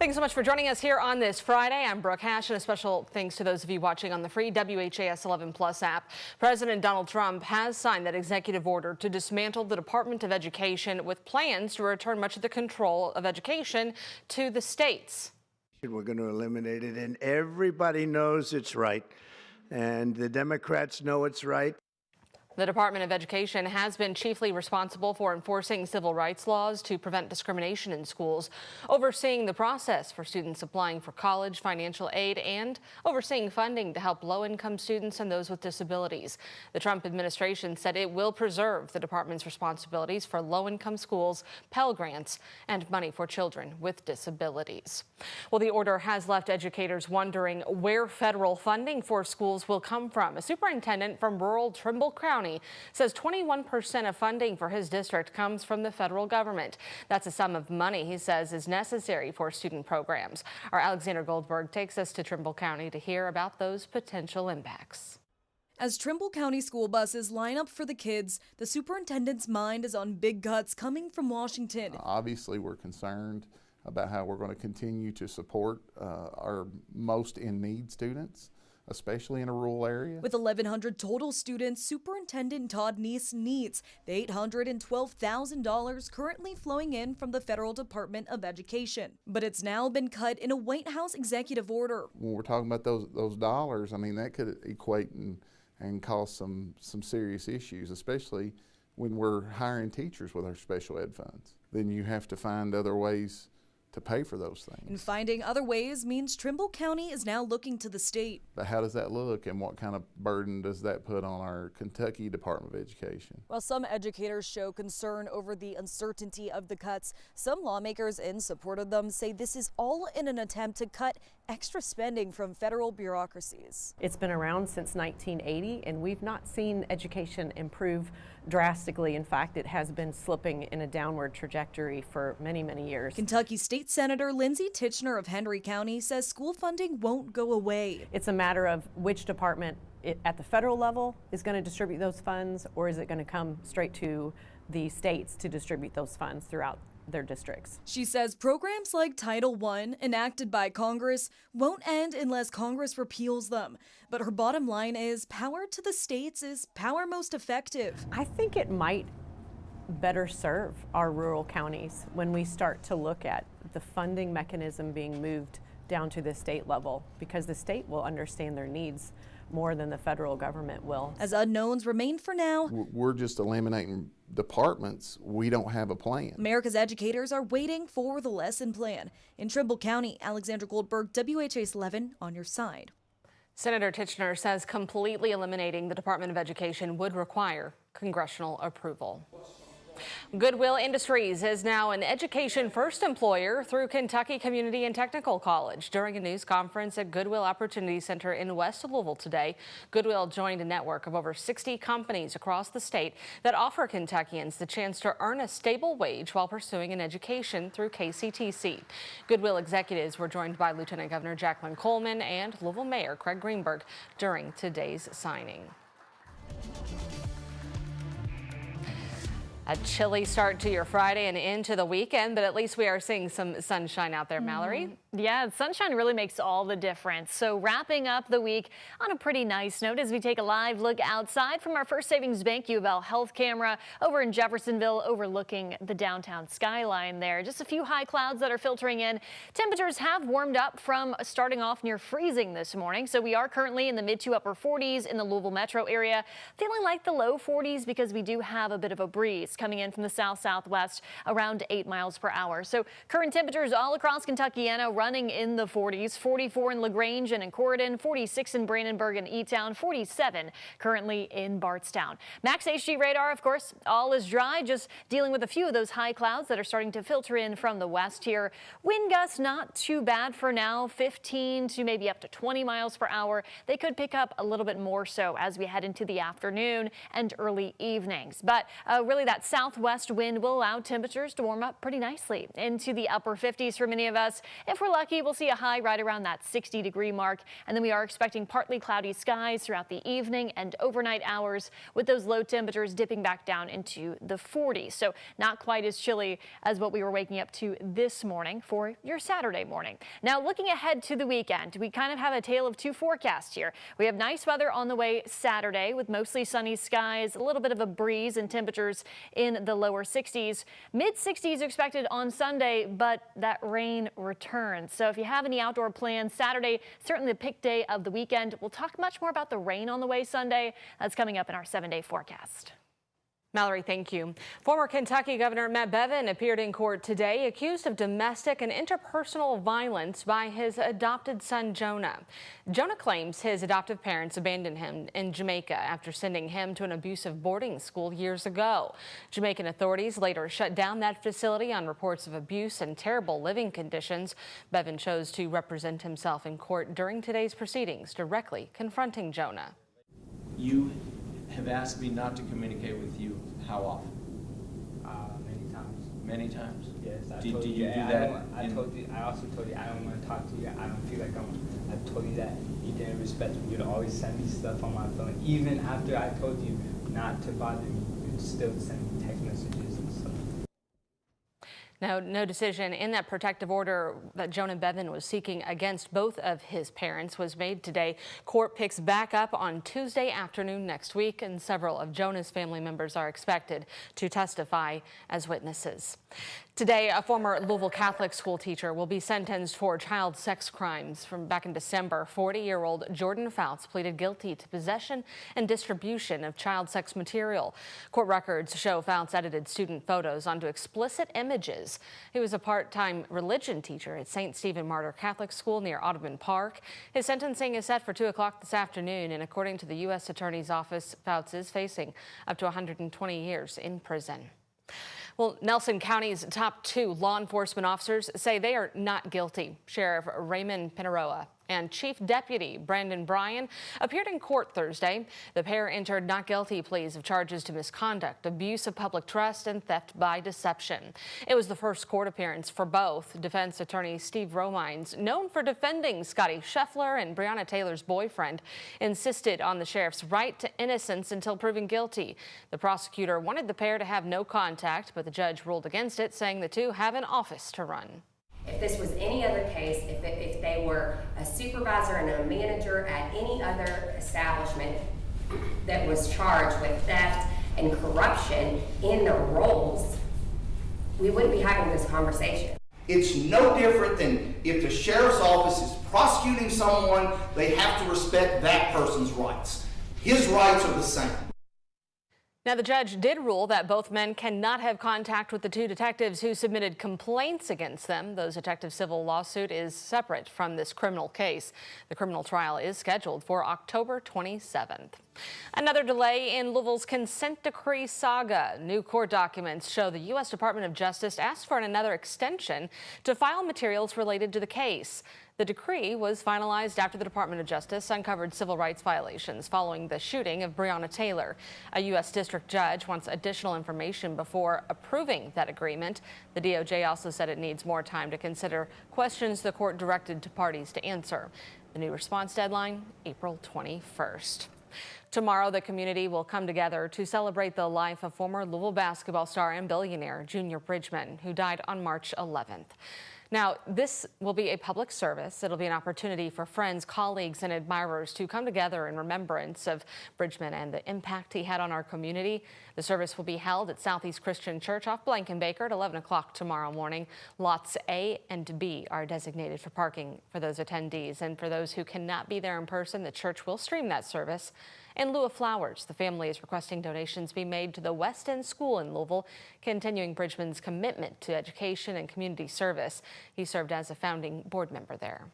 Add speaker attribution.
Speaker 1: Thanks so much for joining us here on this Friday. I'm Brooke Hash, and a special thanks to those of you watching on the free WHAS11 Plus app. President Donald Trump has signed that executive order to dismantle the Department of Education with plans to return much of the control of education to the states.
Speaker 2: We're going to eliminate it, and everybody knows it's right, and the Democrats know it's right.
Speaker 1: The Department of Education has been chiefly responsible for enforcing civil rights laws to prevent discrimination in schools, overseeing the process for students applying for college, financial aid, and overseeing funding to help low-income students and those with disabilities. The Trump administration said it will preserve the department's responsibilities for low-income schools, Pell Grants, and money for children with disabilities. Well, the order has left educators wondering where federal funding for schools will come from. A superintendent from rural Trimble County says 21% of funding for his district comes from the federal government. That's a sum of money he says is necessary for student programs. Our Alexander Goldberg takes us to Trimble County to hear about those potential impacts.
Speaker 3: As Trimble County school buses line up for the kids, the superintendent's mind is on big cuts coming from Washington.
Speaker 4: Obviously, we're concerned about how we're going to continue to support our most in-need students, especially in a rural area.
Speaker 3: With 1,100 total students, Superintendent Todd Neese needs the $812,000 currently flowing in from the Federal Department of Education. But it's now been cut in a White House executive order.
Speaker 4: When we're talking about those dollars, I mean, that could equate and cause some serious issues, especially when we're hiring teachers with our special ed funds. Then you have to find other ways to pay for those things.
Speaker 3: And finding other ways means Trimble County is now looking to the state.
Speaker 4: But how does that look, and what kind of burden does that put on our Kentucky Department of Education?
Speaker 3: While some educators show concern over the uncertainty of the cuts, some lawmakers in support of them say this is all in an attempt to cut extra spending from federal bureaucracies.
Speaker 5: It's been around since 1980, and we've not seen education improve drastically. In fact, it has been slipping in a downward trajectory for many, many years.
Speaker 3: Kentucky State Senator Lindsey Titchener of Henry County says school funding won't go away.
Speaker 5: It's a matter of which department at the federal level is going to distribute those funds, or is it going to come straight to the states to distribute those funds throughout their districts.
Speaker 3: She says programs like Title I, enacted by Congress, won't end unless Congress repeals them. But her bottom line is power to the states is power most effective.
Speaker 5: I think it might better serve our rural counties when we start to look at the funding mechanism being moved down to the state level, because the state will understand their needs more than the federal government will.
Speaker 3: As unknowns remain for now,
Speaker 4: we're just eliminating departments. We don't have a plan.
Speaker 3: America's educators are waiting for the lesson plan. In Trimble County, Alexander Goldberg, WHAS11 on your side.
Speaker 1: Senator Titchener says completely eliminating the Department of Education would require congressional approval. Goodwill Industries is now an education-first employer through Kentucky Community and Technical College. During a news conference at Goodwill Opportunity Center in West Louisville today, Goodwill joined a network of over 60 companies across the state that offer Kentuckians the chance to earn a stable wage while pursuing an education through KCTC. Goodwill executives were joined by Lieutenant Governor Jacqueline Coleman and Louisville Mayor Craig Greenberg during today's signing. A chilly start to your Friday and into the weekend, but at least we are seeing some sunshine out there, Mallory.
Speaker 6: Yeah, sunshine really makes all the difference. So wrapping up the week on a pretty nice note as we take a live look outside from our First Savings Bank U of L health camera over in Jeffersonville overlooking the downtown skyline there. Just a few high clouds that are filtering in. Temperatures have warmed up from starting off near freezing this morning. So we are currently in the mid to upper 40s in the Louisville metro area, feeling like the low 40s because we do have a bit of a breeze coming in from the south-southwest around 8 miles per hour. So current temperatures all across Kentuckiana running in the 40s, 44 in LaGrange and in Corydon, 46 in Brandenburg and E-Town, 47 currently in Bardstown. Max HG radar, of course, all is dry, just dealing with a few of those high clouds that are starting to filter in from the west here. Wind gusts not too bad for now, 15 to maybe up to 20 miles per hour. They could pick up a little bit more so as we head into the afternoon and early evenings. But really that That southwest wind will allow temperatures to warm up pretty nicely into the upper 50s for many of us. If we're lucky, we'll see a high right around that 60-degree mark. And then we are expecting partly cloudy skies throughout the evening and overnight hours, with those low temperatures dipping back down into the 40s. So not quite as chilly as what we were waking up to this morning for your Saturday morning. Now, looking ahead to the weekend, we kind of have a tale of two forecasts here. We have nice weather on the way Saturday with mostly sunny skies, a little bit of a breeze, and temperatures in the lower 60s. Mid 60s expected on Sunday, but that rain returns. So if you have any outdoor plans Saturday, certainly the pick day of the weekend. We'll talk much more about the rain on the way Sunday. That's coming up in our 7-day forecast.
Speaker 1: Mallory, thank you. Former Kentucky Governor Matt Bevin appeared in court today accused of domestic and interpersonal violence by his adopted son, Jonah. Jonah claims his adoptive parents abandoned him in Jamaica after sending him to an abusive boarding school years ago. Jamaican authorities later shut down that facility on reports of abuse and terrible living conditions. Bevin chose to represent himself in court during today's proceedings, directly confronting Jonah.
Speaker 7: You have asked me not to communicate with you. How often?
Speaker 8: Many times.
Speaker 7: Many times?
Speaker 8: Yes, I
Speaker 7: Did
Speaker 8: told
Speaker 7: you
Speaker 8: you.
Speaker 7: do that?
Speaker 8: I told you. I also told you I don't want to talk to you. I don't feel like I told you that you didn't respect me. You'd always send me stuff on my phone, even after I told you not to bother me. You'd still send me text messages and stuff.
Speaker 1: Now, no decision in that protective order that Jonah Bevin was seeking against both of his parents was made today. Court picks back up on Tuesday afternoon next week, and several of Jonah's family members are expected to testify as witnesses. Today, a former Louisville Catholic school teacher will be sentenced for child sex crimes from back in December. 40-year-old Jordan Fouts pleaded guilty to possession and distribution of child sex material. Court records show Fouts edited student photos onto explicit images. He was a part-time religion teacher at St. Stephen Martyr Catholic School near Audubon Park. His sentencing is set for 2 o'clock this afternoon, and according to the U.S. Attorney's Office, Fouts is facing up to 120 years in prison. Well, Nelson County's top 2 law enforcement officers say they are not guilty. Sheriff Raymond Pineroa and Chief Deputy Brandon Bryan appeared in court Thursday. The pair entered not guilty pleas of charges to misconduct, abuse of public trust, and theft by deception. It was the first court appearance for both. Defense attorney Steve Romines, known for defending Scotty Scheffler and Breonna Taylor's boyfriend, insisted on the sheriff's right to innocence until proven guilty. The prosecutor wanted the pair to have no contact, but the judge ruled against it, saying the two have an office to run.
Speaker 9: If this was any other case, if they were a supervisor and a manager at any other establishment that was charged with theft and corruption in their roles, we wouldn't be having this conversation.
Speaker 10: It's no different than if the sheriff's office is prosecuting someone, they have to respect that person's rights. His rights are the same.
Speaker 1: Now, the judge did rule that both men cannot have contact with the 2 detectives who submitted complaints against them. Those detectives' civil lawsuit is separate from this criminal case. The criminal trial is scheduled for October 27th. Another delay in Louisville's consent decree saga. New court documents show the U.S. Department of Justice asked for another extension to file materials related to the case. The decree was finalized after the Department of Justice uncovered civil rights violations following the shooting of Breonna Taylor. A U.S. district judge wants additional information before approving that agreement. The DOJ also said it needs more time to consider questions the court directed to parties to answer. The new response deadline, April 21st. Tomorrow, the community will come together to celebrate the life of former Louisville basketball star and billionaire Junior Bridgman, who died on March 11th. Now, this will be a public service. It'll be an opportunity for friends, colleagues, and admirers to come together in remembrance of Bridgman and the impact he had on our community. The service will be held at Southeast Christian Church off Blankenbaker at 11 o'clock tomorrow morning. Lots A and B are designated for parking for those attendees. And for those who cannot be there in person, the church will stream that service. In lieu of flowers, the family is requesting donations be made to the West End School in Louisville, continuing Bridgman's commitment to education and community service. He served as a founding board member there.